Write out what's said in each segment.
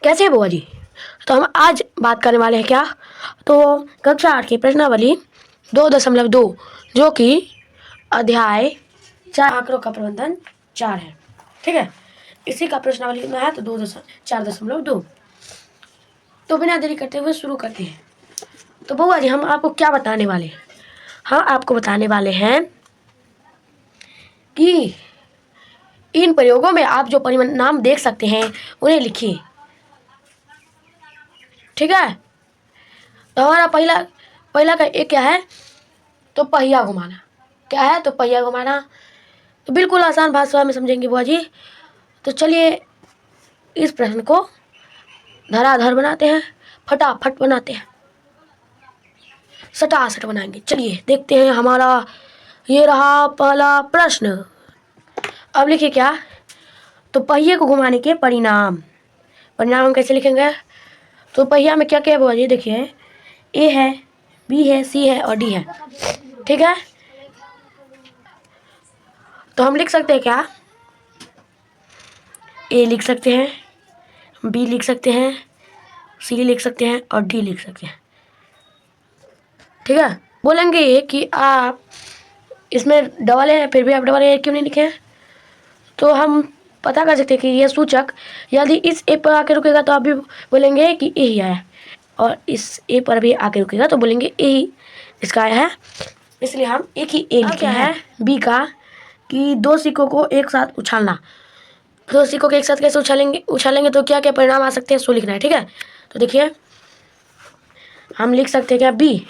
कैसे है बुआ जी? तो हम आज बात करने वाले हैं क्या? तो कक्षा 8 की प्रश्नावली 2.2 जो कि अध्याय 4 आंकड़ों का प्रबंधन 4 है। ठीक है, इसी का प्रश्नावली कितना है? तो 4.2। तो बिना देरी करते हुए शुरू करते हैं। तो बुआ जी, हम आपको क्या बताने वाले हैं? हम आपको बताने वाले हैं कि इन प्रयोगों में आप जो परिणाम देख सकते हैं उन्हें लिखिए। ठीक है, तो हमारा पहला का एक क्या है? तो पहिया घुमाना। क्या है? तो पहिया घुमाना। तो बिल्कुल आसान भाषा में समझेंगे बुआ जी। तो चलिए इस प्रश्न को धराधर बनाते हैं, फटाफट बनाते हैं, सटासट बनाएंगे। चलिए देखते हैं हमारा ये रहा पहला प्रश्न। अब लिखिए क्या? तो पहिए को घुमाने के परिणाम हम कैसे लिखेंगे? तो पहिया में क्या क्या है बुआ जी? देखिए, ए है, बी है, सी है और डी है। ठीक है, तो हम लिख सकते हैं क्या? ए लिख सकते हैं, बी लिख सकते हैं, सी लिख सकते हैं और डी लिख सकते हैं। ठीक है, बोलेंगे ये कि आप इसमें डबल है, फिर भी आप डबल ए क्यों नहीं लिखे हैं? तो हम पता कर सकते हैं कि यह सूचक यदि इस ए पर आके रुकेगा तो आप भी बोलेंगे कि ए ही आया, और इस ए पर भी आके रुकेगा तो बोलेंगे ए ही इसका आया है, इसलिए हम एक ही ए लिखे हैं। बी का कि दो सिक्कों को एक साथ उछालना। दो सिक्कों को एक साथ कैसे उछालेंगे तो क्या क्या परिणाम आ सकते हैं सो लिखना है। ठीक है, तो देखिए हम लिख सकते हैं क्या? बी।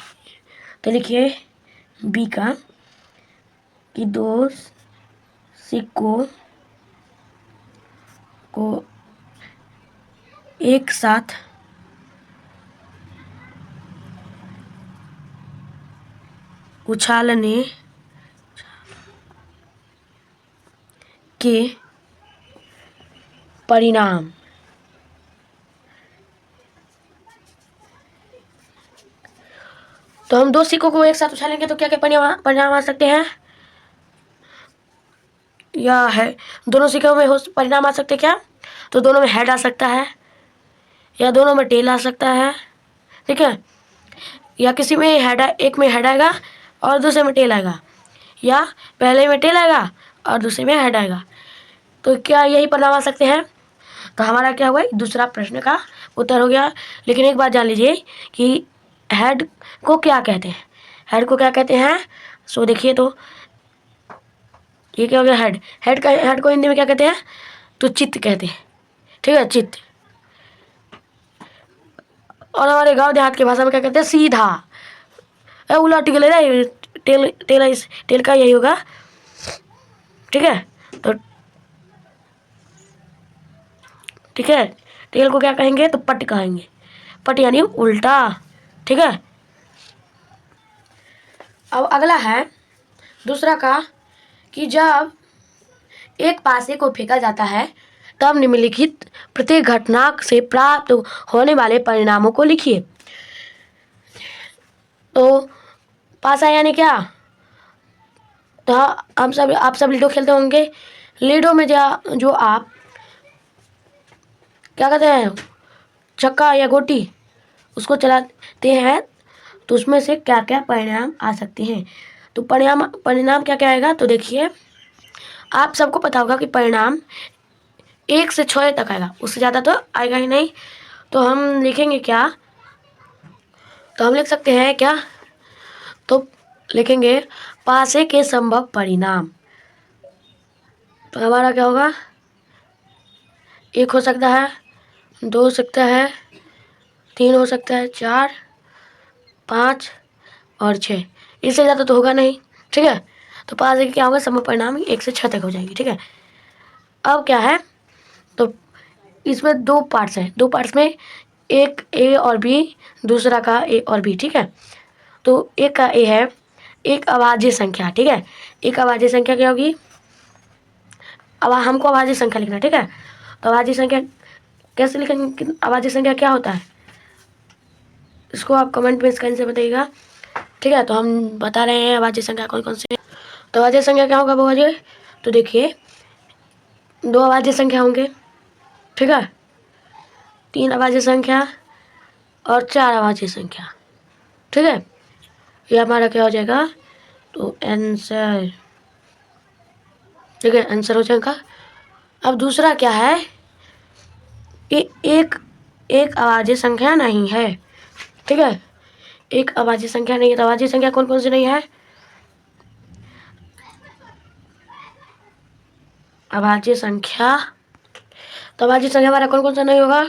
तो लिखिए बी का कि दो सिक्कों को एक साथ उछालने के परिणाम तो हम दो सिक्कों को एक साथ उछालेंगे तो क्या क्या परिणाम आ सकते हैं? या है दोनों सिक्कों में परिणाम आ सकते हैं क्या? तो दोनों में हेड आ सकता है, या दोनों में टेल आ सकता है। ठीक है, या किसी में हेड, एक में हेड आएगा और दूसरे में टेल आएगा, या पहले में टेल आएगा और दूसरे में हेड आएगा। तो क्या यही परिणाम आ सकते हैं? तो हमारा क्या हुआ? दूसरा प्रश्न का उत्तर हो गया। लेकिन एक बात जान लीजिए कि हेड को क्या कहते हैं? हेड को क्या कहते हैं? सो देखिए, तो ये क्या हो गया? हेड को हिंदी में क्या कहते हैं? तो चित्त कहते हैं। ठीक है, चित्त। और हमारे गांव देहात की भाषा में क्या कहते हैं? सीधा। उलट के ले रहा, टेल का यही होगा। ठीक है, तो ठीक है, टेल को क्या कहेंगे? तो पट कहेंगे। पट यानी उल्टा। ठीक है, अब अगला है दूसरा का कि जब एक पासे को फेंका जाता है तब निम्नलिखित प्रत्येक घटना से प्राप्त होने वाले परिणामों को लिखिए। तो पासा यानी क्या? तो आप सब लूडो खेलते होंगे। लूडो में जो आप क्या कहते हैं, छक्का या गोटी उसको चलाते हैं तो उसमें से क्या क्या परिणाम आ सकते हैं? तो परिणाम क्या क्या आएगा? तो देखिए, आप सबको पता होगा कि परिणाम 1 से 6 तक आएगा, उससे ज़्यादा तो आएगा ही नहीं। तो हम लिखेंगे क्या? तो हम लिख सकते हैं क्या? तो लिखेंगे पासे के संभव परिणाम। तो हमारा क्या होगा? 1 हो सकता है, 2 हो सकता है, 3 हो सकता है, 4, 5 और 6। इससे ज़्यादा तो होगा नहीं। ठीक है, तो पासे के क्या होगा? संभव परिणाम 1 से 6 तक हो जाएगी। ठीक है, अब क्या है? तो इसमें 2 पार्ट्स हैं। 2 पार्ट्स में एक ए और बी, दूसरा का ए और बी। ठीक है, तो एक का ए है एक अभाज्य संख्या। ठीक है, एक अभाज्य संख्या क्या होगी? अब हमको अभाज्य संख्या लिखना है। ठीक है, तो अभाज्य संख्या कैसे लिखेंगे? अभाज्य संख्या क्या होता है इसको आप कमेंट में स्क्रीन से बताइएगा। ठीक है, तो हम बता रहे हैं अभाज्य संख्या कौन कौन से। तो अभाज्य संख्या क्या होगा बुआ जी? तो देखिए 2 अभाज्य संख्या होंगे। ठीक है, 3 अभाज्य संख्या और 4 अभाज्य संख्या। ठीक है, ये हमारा क्या हो जाएगा, तो आंसर। ठीक है, आंसर हो जाएगा। अब दूसरा क्या है कि एक अभाज्य संख्या नहीं है। ठीक है, एक अभाज्य संख्या नहीं है। तो अभाज्य संख्या कौन कौन सी नहीं है, अभाज्य संख्या, तो अभाज्य संख्या हमारा कौन कौन सा नहीं होगा,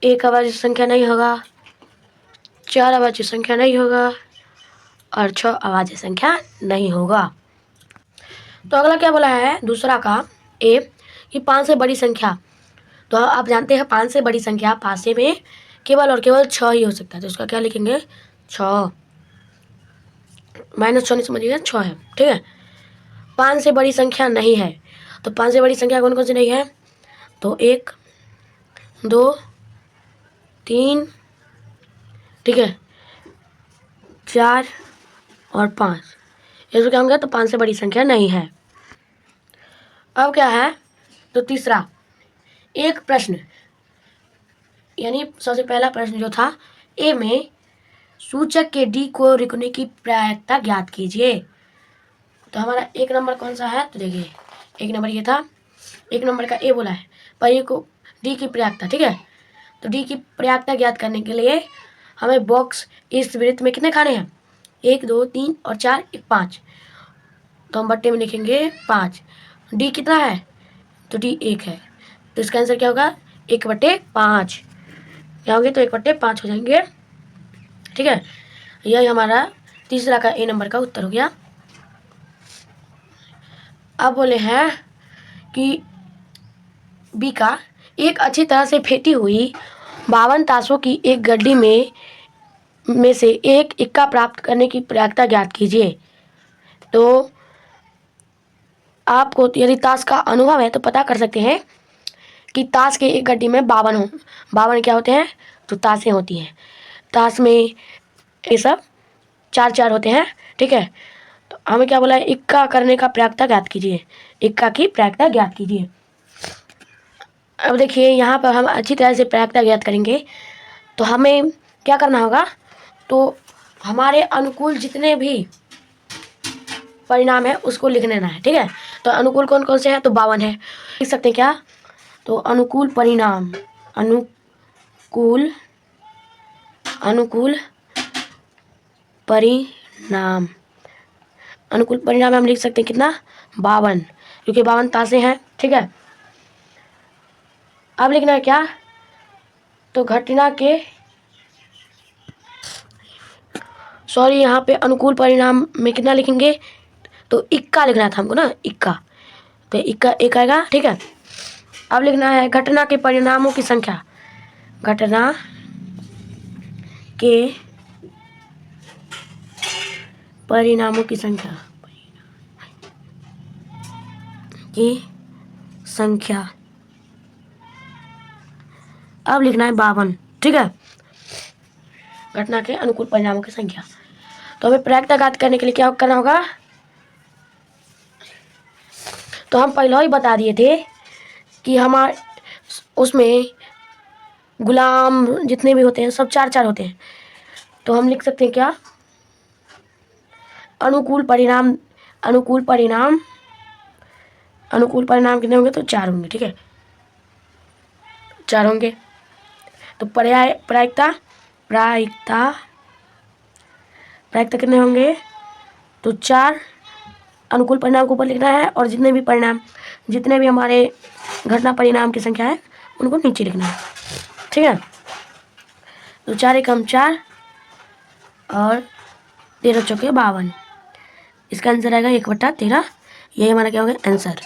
एक अभाज्य संख्या नहीं होगा, 4 अभाज्य संख्या नहीं होगा और 6 अभाज्य संख्या नहीं होगा। तो अगला क्या बोला है दूसरा का ए कि 5 से बड़ी संख्या। तो आप जानते हैं 5 से बड़ी संख्या पासे में केवल और केवल 6 ही हो सकता है। तो उसका क्या लिखेंगे, 6, -6 नहीं समझिएगा, 6 है। ठीक है, 5 से बड़ी संख्या नहीं है। तो 5 से बड़ी संख्या कौन कौन सी नहीं है, तो 1, 2, 3, ठीक है, 4 और 5, ये तो क्या होंगे, तो 5 से बड़ी संख्या नहीं है। अब क्या है, तो तीसरा एक प्रश्न, यानी सबसे पहला प्रश्न जो था ए में सूचक के डी को लिखने की प्रायिकता ज्ञात कीजिए। तो हमारा एक नंबर कौन सा है, तो देखिए एक नंबर ये था, एक नंबर का ए बोला है पर ये को डी की प्रायिकता। ठीक है, तो डी की प्रायिकता ज्ञात करने के लिए हमें बॉक्स इस वृत्त में कितने खाने हैं, 1, 2, 3 और 4, 5। तो हम बट्टे में लिखेंगे 5। डी कितना है, तो डी 1 है। तो इसका आंसर क्या होगा, 1/5 क्या होंगे, तो 1/5 हो जाएंगे। ठीक है, यही हमारा तीसरा का ए नंबर का उत्तर हो गया। अब बोले हैं कि बी का एक अच्छी तरह से फेंटी हुई 52 ताशों की एक गड्डी में से एक इक्का प्राप्त करने की प्रायिकता ज्ञात कीजिए। तो आपको यदि ताश का अनुभव है तो पता कर सकते हैं कि ताश के एक गड्डी में 52 क्या होते हैं, तो ताशें होती हैं। ताश में ये सब 4 होते हैं। ठीक है, तो हमें क्या बोला है, इक्का करने का प्रायिकता ज्ञात कीजिए, इक्का की प्रायिकता ज्ञात कीजिए। अब देखिए यहाँ पर हम अच्छी तरह से प्रायिकता ज्ञात करेंगे तो हमें क्या करना होगा, तो हमारे अनुकूल जितने भी परिणाम है उसको लिख लेना है। ठीक है, तो अनुकूल कौन कौन से हैं, तो 52 है, लिख सकते हैं क्या, तो अनुकूल परिणाम, अनुकूल परिणाम, अनुकूल परिणाम हम लिख सकते हैं कितना, 52, क्योंकि 52 ताशें हैं। ठीक है, अब लिखना है क्या, तो घटना के यहाँ पे अनुकूल परिणाम में कितना लिखेंगे, तो इक्का लिखना था हमको ना, इक्का, तो इक्का एक आएगा। ठीक है, अब लिखना है घटना के परिणामों की संख्या, घटना के परिणामों की संख्या अब लिखना है 52। ठीक है, घटना के अनुकूल परिणामों की संख्या। तो हमें प्रायिकता ज्ञात करने के लिए क्या करना होगा, तो हम पहले ही बता दिए थे कि हमारे उसमें गुलाम जितने भी होते हैं सब 4 होते हैं। तो हम लिख सकते हैं क्या, अनुकूल परिणाम कितने होंगे, तो 4 होंगे। ठीक है, 4 होंगे। तो प्रायिकता कितने होंगे, तो 4 अनुकूल परिणाम को ऊपर लिखना है और जितने भी हमारे घटना परिणाम की संख्या है उनको नीचे लिखना है। ठीक है, तो 4 एकम 4 और 13 चौके 52, इसका आंसर आएगा 1/13। यही हमारा क्या होगा, आंसर।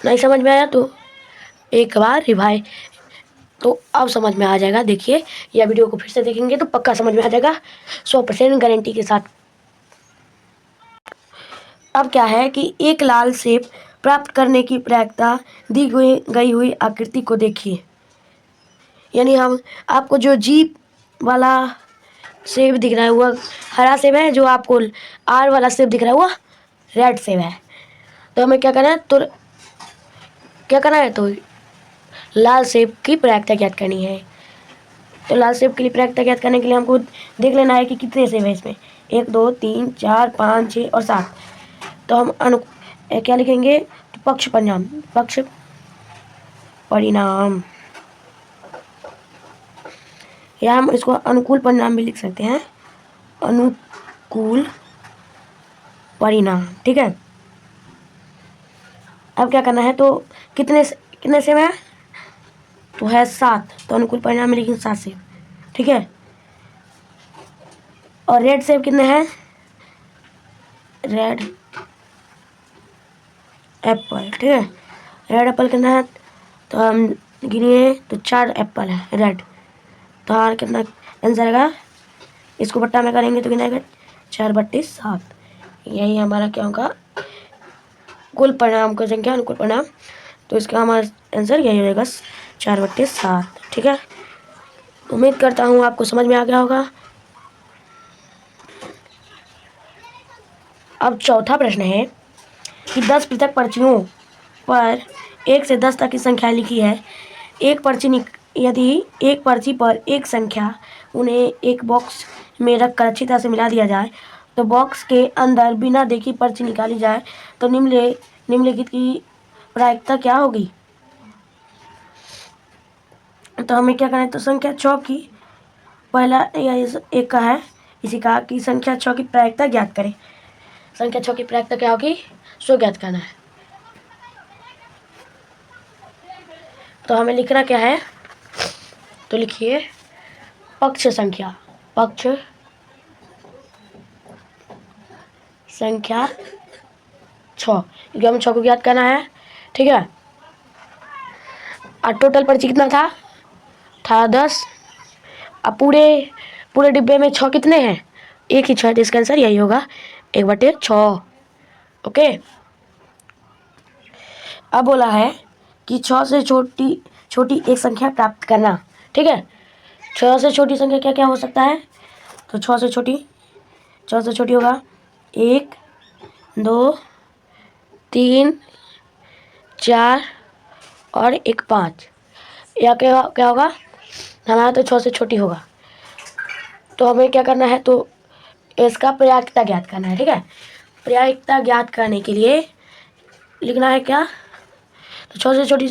नहीं समझ में आया तो एक बार रिवाइज, तो अब समझ में आ जाएगा। देखिए यह वीडियो को फिर से देखेंगे तो पक्का समझ में आ जाएगा 100% गारंटी के साथ। अब क्या है कि एक लाल सेब प्राप्त करने की प्रायिकता दी गई हुई आकृति को देखिए। यानी हम आपको जो जीप वाला सेब दिख रहा है वह हरा सेब है, जो आपको आर वाला सेब दिख रहा है वह रेड सेब है। तो हमें क्या करना है, तो लाल सेब की प्रायिकता ज्ञात करनी है। तो लाल सेब के लिए प्रायिकता ज्ञात करने के लिए हमको देख लेना है कि कितने सेब है इसमें, 1 2 3 4 5 6 और 7। तो हम क्या लिखेंगे, तो पक्ष परिणाम, पक्ष परिणाम, या हम इसको अनुकूल परिणाम भी लिख सकते हैं, अनुकूल परिणाम। ठीक है, अब क्या करना है, तो कितने सेब है, तो है 7, तो अनुकूल परिणाम में लिखेंगे 7 सेब। ठीक है, और रेड सेब कितने हैं, रेड एप्पल। ठीक है, रेड एप्पल कितना है, तो हम गिनिए तो 4 एप्पल है रेड। तो हाँ कितना आंसर आएगा, इसको बट्टा में करेंगे तो कितना आएगा, 4/7। यही हमारा क्या होगा, कुल परिणाम का संख्या अनुकूल परिणाम। तो इसका हमारा आंसर यही रहेगा 4/7। ठीक है, उम्मीद करता हूँ आपको समझ में आ गया होगा। अब चौथा प्रश्न है कि 10 पृथक पर्चियों पर 1 से 10 तक की संख्या लिखी है। यदि एक पर्ची पर एक संख्या उन्हें एक बॉक्स में रखकर अच्छी तरह से मिला दिया जाए, तो बॉक्स के अंदर बिना देखे पर्ची निकाली जाए, तो निम्नलिखित की प्रायिकता क्या होगी। तो हमें क्या करना है, तो संख्या 6 की पहला या एक का है, इसी का कि संख्या 6 की प्रायिकता ज्ञात करें। संख्या 6 की प्रायिकता क्या होगी, सो ज्ञात करना है। तो हमें लिखना क्या है, तो लिखिए पक्ष संख्या, पक्ष संख्या 6, क्योंकि हमें 6 को ज्ञात करना है। ठीक है, और टोटल पर्ची कितना था 10। अब पूरे डिब्बे में 6 कितने हैं, एक ही 6 है, तो इसका आंसर यही होगा 1/6। ओके, अब बोला है कि 6 से छोटी एक संख्या प्राप्त करना। ठीक है, 6 से छोटी संख्या क्या क्या हो सकता है, तो 6 से छोटी होगा 1 2 3 4 और एक 5, या क्या होगा हमारा, तो 6 से छोटी होगा। तो हमें क्या करना है, तो इसका प्रायिकता ज्ञात करना है। ठीक है, प्रायिकता ज्ञात करने के लिए लिखना है क्या, तो 6 से छोटी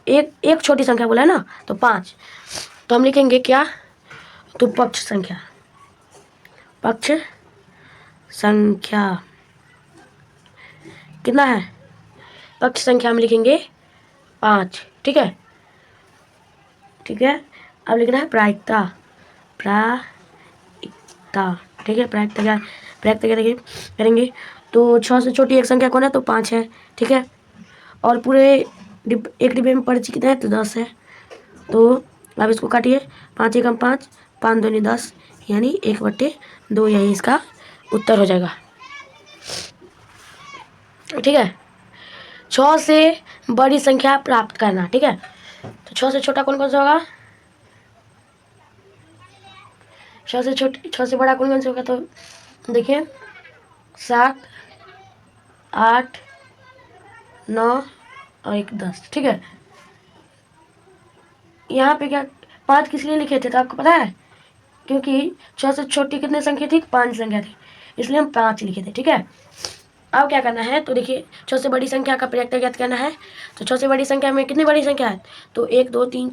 एक छोटी संख्या बोला है ना, तो 5। तो हम लिखेंगे क्या, तो पक्ष संख्या कितना है, पक्ष संख्या हम लिखेंगे 5। ठीक है, अब लिखना है प्रायिकता। ठीक है, प्रायिकता क्या करेंगे, तो 6 से छोटी एक संख्या कौन है, तो 5 है। ठीक है, और पूरे एक डिब्बे में पर्ची कितना है, तो 10 है। तो अब इसको काटिए, 5 एकम 5, 5 दूनी 10, यानी 1/2, यही इसका उत्तर हो जाएगा। ठीक है, 6 से बड़ी संख्या प्राप्त करना। ठीक है, तो 6 से छोटा कौन कौन सा होगा, 6 से बड़ा कौन कौन सा होगा, तो देखिए 7 8 9 और एक 10। ठीक है, यहाँ पे क्या 5 किस लिए लिखे थे, तो आपको पता है, क्योंकि 6 से छोटी कितनी संख्या थी, 5 संख्या थी, इसलिए हम 5 लिखे थे। ठीक है, अब क्या करना है, तो देखिए 6 से बड़ी संख्या का प्रायिकता ज्ञात करना है। तो 6 से बड़ी संख्या में कितनी बड़ी संख्या है, तो 1 2 3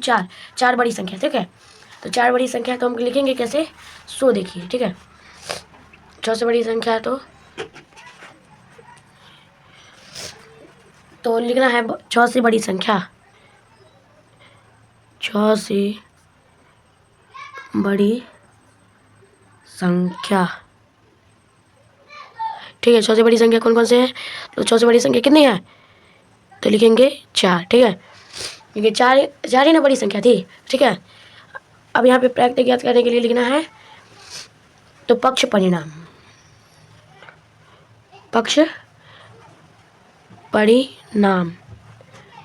4 बड़ी संख्या। ठीक है, तो 4 बड़ी संख्या तो हम लिखेंगे कैसे, सो देखिए। ठीक है, 6 से बड़ी संख्या है तो लिखना है 6 से बड़ी संख्या, 6 से बड़ी संख्या। ठीक है, 6 से बड़ी संख्या कौन कौन से हैं, तो 6 से बड़ी संख्या कितनी है, तो लिखेंगे 4। ठीक है, क्योंकि 4 ही ना बड़ी संख्या थी। ठीक है, अब यहाँ पे प्रायिकता ज्ञात करने के लिए लिखना है, तो पक्ष परिणाम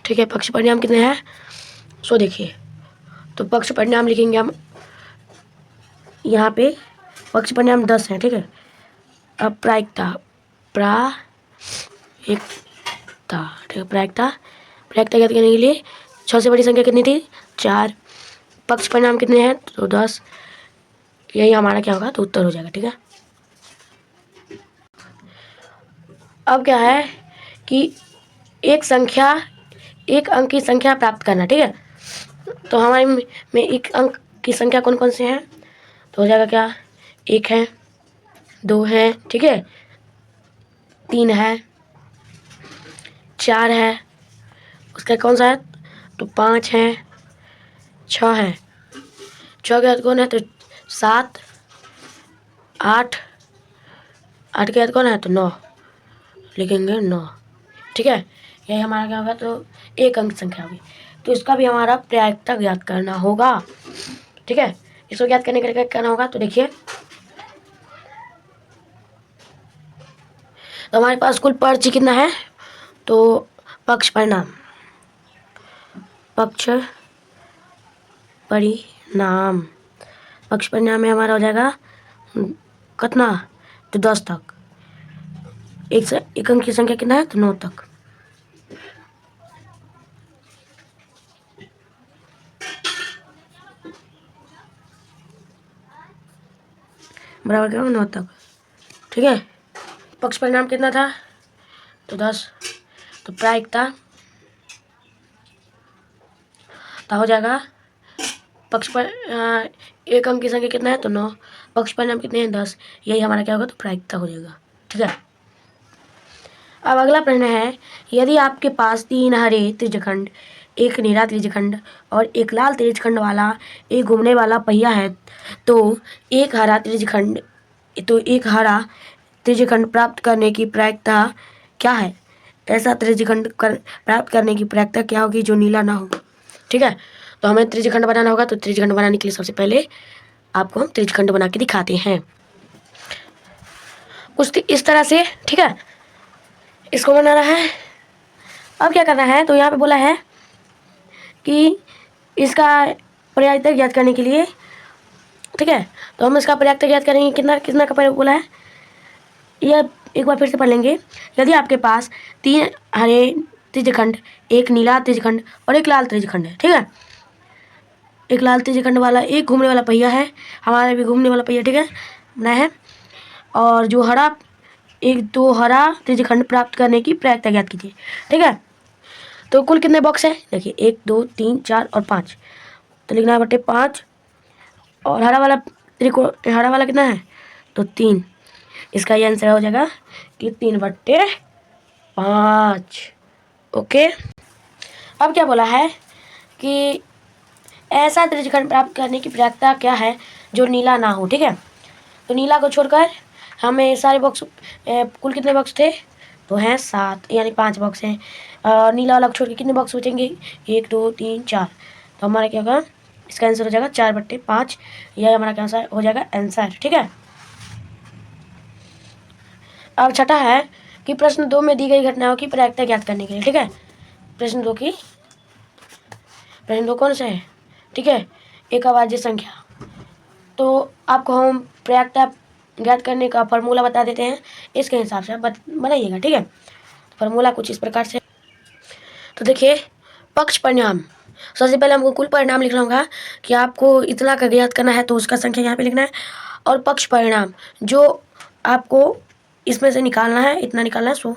ठीक है, पक्ष परिणाम कितने हैं, सो देखिए, तो पक्ष परिणाम लिखेंगे हम यहाँ पे, पक्ष परिणाम 10 है। ठीक है, अब प्रायिकता ठीक है, प्रायिकता ज्ञात करने के लिए 6 से बड़ी संख्या कितनी थी? 4। पक्ष परिणाम कितने हैं? तो 10। यही हमारा क्या होगा? तो उत्तर हो जाएगा। ठीक है, अब क्या है कि एक अंक की संख्या प्राप्त करना। ठीक है, तो हमारे में एक अंक की संख्या कौन कौन से हैं? तो हो जाएगा क्या? 1 है, 2 है, ठीक है, 3 है, 4 है, उसका कौन सा है? तो 5 है, 6 है, 6 के बाद कौन है? तो 7, 8, 8 के बाद कौन है? तो 9, लिखेंगे 9। ठीक है, यही हमारा क्या होगा? तो एक अंक संख्या होगी। तो इसका भी हमारा प्रायिकता ज्ञात करना होगा। ठीक है, इसको ज्ञात करने के लिए क्या करना होगा? तो देखिए, तो हमारे पास कुल पर्ची कितना है? तो पक्ष परिणाम में हमारा हो जाएगा कितना? तो 10 तक। एक अंक की संख्या कितना है? तो 9 तक। बराबर क्या? 9 तक। ठीक है, पक्ष परिणाम कितना था? तो 10। तो प्रायिकता हो जाएगा एक अंक की संख्या कितना है? तो 9। पक्ष परिणाम कितने हैं? 10। यही हमारा क्या होगा? तो प्रायिकता हो जाएगा। ठीक है, अब अगला प्रश्न है, यदि आपके पास 3 हरे त्रिज्यखंड, एक नीला त्रिज्यखंड और एक लाल त्रिज्यखंड वाला एक घूमने वाला पहिया है, तो एक हरा त्रिज्यखंड प्राप्त करने की प्रायिकता क्या है? ऐसा त्रिज्यखंड प्राप्त करने की प्रायिकता क्या होगी जो नीला ना हो? ठीक है, तो हमें त्रिज्यखंड बनाना होगा। तो त्रिज्यखंड बनाने के लिए सबसे पहले आपको हम त्रिज्यखंड बना के दिखाते हैं कुछ इस तरह से। ठीक है, इसको बनाना है। अब क्या करना है? तो यहाँ पे बोला है कि इसका प्रायिकता ज्ञात करने के लिए, ठीक है, तो हम इसका प्रायिकता ज्ञात करेंगे। कितना का प्रयोग बोला है? यह एक बार फिर से पढ़ लेंगे। यदि आपके पास 3 हरे त्रिज्यखंड, एक नीला त्रिज्यखंड और एक लाल त्रिज्यखंड है, ठीक है, एक लाल त्रिज्यखंड वाला एक घूमने वाला पहिया है, हमारा भी घूमने वाला पहिया, ठीक है, बनाया है। और जो दो हरा त्रिज्यखंड प्राप्त करने की प्रायिकता ज्ञात कीजिए। ठीक है, तो कुल कितने बॉक्स है? देखिए 1, 2, 3, 4 और 5। तो लिखना है बटे 5। और हरा वाला कितना है? तो 3। इसका ये आंसर हो जाएगा कि 3/5। ओके, अब क्या बोला है कि ऐसा त्रिज्यखंड प्राप्त करने की प्रायिकता क्या है जो नीला ना हो? ठीक है, तो नीला को छोड़कर हमें सारे बॉक्स, कुल कितने बॉक्स थे? तो हैं 7, यानी 5 बॉक्स हैं। नीला वाला को छोड़ के कितने बॉक्स बचेंगे? 1, 2, 3, 4। तो हमारा क्या होगा? इसका आंसर हो जाएगा 4/5। यह हमारा क्या आंसर हो जाएगा? आंसर। ठीक है, अब छठा है कि प्रश्न 2 में दी गई घटनाओं की प्रायिकता ज्ञात करने के लिए। ठीक है, प्रश्न 2 कौन सा है? ठीक है, एक अभाज्य संख्या। तो आपको हम प्रायिकता ज्ञात करने का फॉर्मूला बता देते हैं, इसके हिसाब से आप बनाइएगा। ठीक है, फॉर्मूला कुछ इस प्रकार से। तो देखिए, पक्ष परिणाम, सबसे पहले हमको कुल परिणाम लिखना होगा कि आपको इतना का ज्ञात करना है, तो उसका संख्या यहाँ पे लिखना है। और पक्ष परिणाम जो आपको इसमें से निकालना है, इतना निकालना है, सो